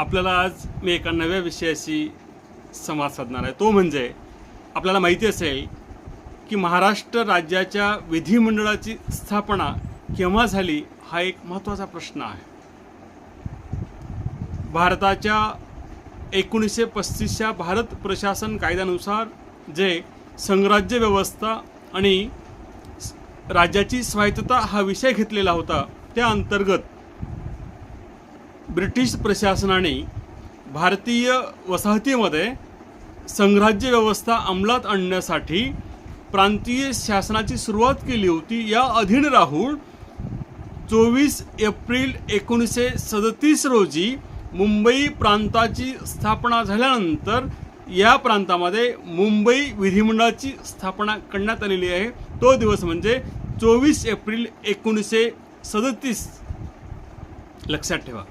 आपल्याला आज मी एका नव्या विषयाशी संवाद साधणार आहे। तो म्हणजे आपल्याला माहिती असेल की महाराष्ट्र राज्याच्या विधिमंडळाची स्थापना केव्हा झाली हा एक महत्त्वाचा प्रश्न आहे। भारताच्या 1935च्या भारत प्रशासन कायद्यानुसार जे संघराज्य व्यवस्था आणि राज्याची स्वायत्तता हा विषय घेतलेला होता, त्या अंतर्गत ब्रिटिश प्रशासनाने भारतीय वसाहतीमध्ये संघराज्य व्यवस्था अंमलात आणण्यासाठी प्रांतीय शासनाची सुरुवात केली होती। या अधीन राहून 24 एप्रिल 1937 रोजी मुंबई प्रांताची स्थापना झाल्यानंतर या प्रांतामध्ये मुंबई विधिमंडळाची स्थापना करण्यात आलेली आहे। तो दिवस म्हणजे 24 एप्रिल 1937 लक्षात ठेवा।